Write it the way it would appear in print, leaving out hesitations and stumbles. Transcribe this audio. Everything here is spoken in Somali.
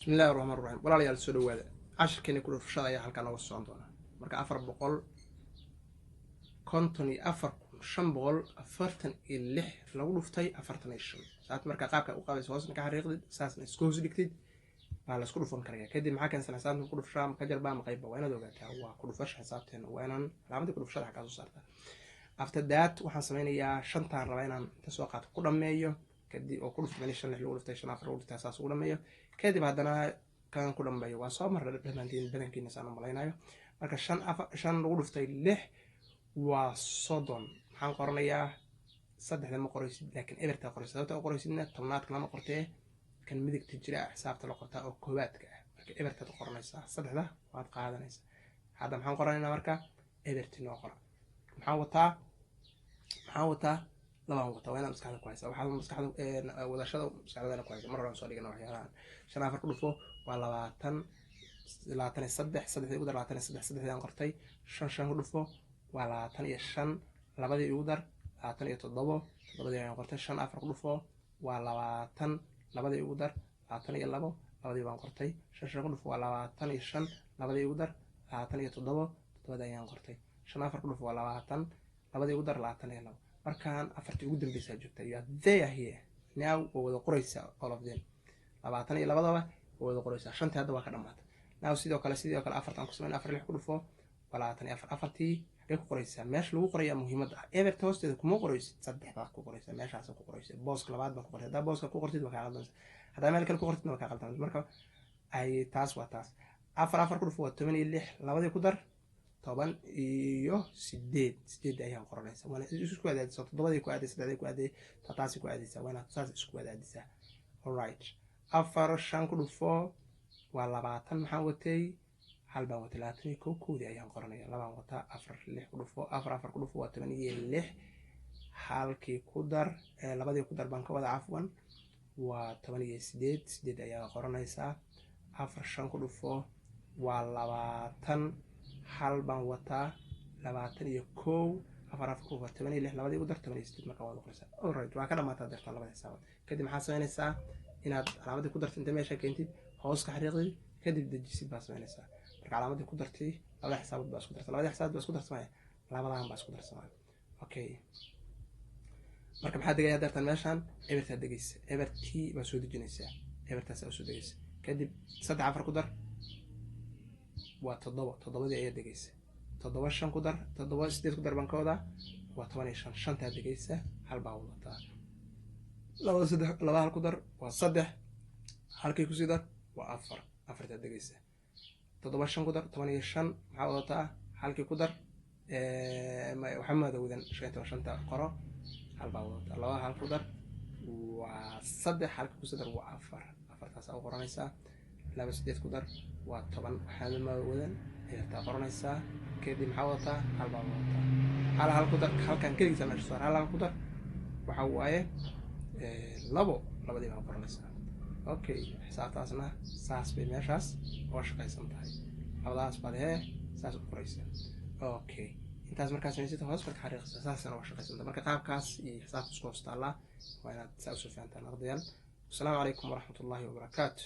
بسم الله الرحمن الرحيم ولا ليال سو dhawaada casharkeena ku dhufashada ayaa halkan nooga socon doona marka 454,546 lagu dhuftay 45 saat marka qaabka u qabayso hoosna ka xariiqdid saasna isku hoos dhigtid baa la isku dhufan karaa kadib maxaa kan xisaabtan ku dhufshaa ma ka jarbaa ma qayb waa inaad ogaataa waa ku dhufash xisaabteena waa inaan calaamadda ku dhufashada xagaa soo saartaa after that waxaan sameynayaa shantaan rabaa inaan inta soo qaato ku dhameeyo kadib oo ku dhuftay 5 lagu dhuftay 5 afar lagu dhuftay saas ugu dhameeyo kadib haddana kan ku dhambeeyo waa soo marray dhamaantiin badankiina saan malaynayo marka 5 lagu dhuftay 6 waa 30 maxaan qoranayaa saddexda ma qoraysid laakiin eberta qoraysid sababta u qoraysidna tobnaadka lama qortee kan midigta jira xisaabta la qortaa oo koobaadka ah marka eberta qoranaysaa saddexda waad qaadanaysaa hadda maxaan qoranaynaa marka eberti noo qora maxaan wataa labaan wataa waa inaad maskaxda ku haysaa waxaad maskaxda wadashada maskaxda ku haysaa mar hore soo dhigana waxyaalahan 5 afar ku dhufo waa 23 saddexdii ugu dar 23 saddexdii qortay 5 ku dhufo waa 25 labadii ugu dar 27 labadii aan qortay 5 afar ku dhufo waa 20 labadii ugu dar 22 labadii baan qortay 5 ku dhufo waa 25 labadii ugu dar 27 labadii aan qortay 5 afar ku dhufo waa 20 labadii ugu dar 22 markaan afartii ugu dambeysay joogtay you are there here now oo wada qoraysa all of them 22 labadaba oo wada qoraysa shantii hadda waa ka dhamaatay now sidoo kale afartan ku sameyn 4 6 ku dhufo 24 afartii xagee ku qoraysa meesha lagu qorayaa muhiimada ah eberta hoosteeda kuma qoraysid saddexda ku qoraysa meeshaas ku qoraysa booska labaad baa ku qoraysa hadda booska ku qortid waa ka qaldanaysa hadda meel kale ku qortid waa ka qaldanaysa marka ay taas waa taas afar ku dhufo waa 16 labadii ku dar 18 ayaan qoranaysa waana isku wadaadisaa 7 ku aadaysa 3 ku aadaysa taasi ku aadaysa waana taas isku wadaadisaa all right afar 5 ku dhufo waa 20 maxaan watay hal baan watay 21 koodi ayaan qoranaya labaan wataa afar 6 ku dhufo afar ku dhufo waa 86 halkii ku dar labadii ku dar baan ka wada afwan waa 18 ayaan qoranaysaa afar 5 ku dhufo waa 20 hal baan wataa 21 afar ku dhufo 86 labadii u dar 88 marka wada qoraysa all right waa ka dhamaatay dartan labada xisaab kadib maxaa sameynaysaa inaad calaamadii ku dartay inta meesha keentid hoos ka xariiqdid kadib dejisid baa sameynaysaa marka calaamadii ku dartay labada xisaab baa isku dartay labada xisaab baa isku darsamay labadan baa isku darsamay okay marka maxaa degaya dartan meeshan eberta degaysa ebertii baa soo dejinaysaa ebertaas soo degaysa kadib 3 afar ku dar waa 7 ayaa degaysa 7 5 ku dar 7 8 ku dar bankooda waa 15 shanta degaysa hal baa wadataa laba hal ku dar waa 3 halkii ku sii dar waa 4 afarta degaysa 7 5 ku dar 15 maxaa wadataa halkii ku dar waxa madawdan shanta qoro hal baa wadataa laba hal ku dar waa 3 halkii ku sii dar waa 4 afartaas oo qoranaysa laba 8 ku dar waa 10 waxaad ma wadan ayaa qoranaysaa kadib maxaa wadataa hal baa wadataa hal ku dar halkan kaligiisa meesha soo hal ku dar waxa waaye labadii baa qoranaysaa okay xisaabtaasna saas bay meeshaas oo shaqaysan tahay labadaas baad saas u qoraysaa okay intaas markaas meesha hoos ka xariiqsa saasna oo shaqaysan tahay marka qaabkaas iyo xisaabta isku hoostaala waa inaad saas u fahantaan ardayaal. Assalaamu calaykum waraxmatullaahi wabarakaatuh.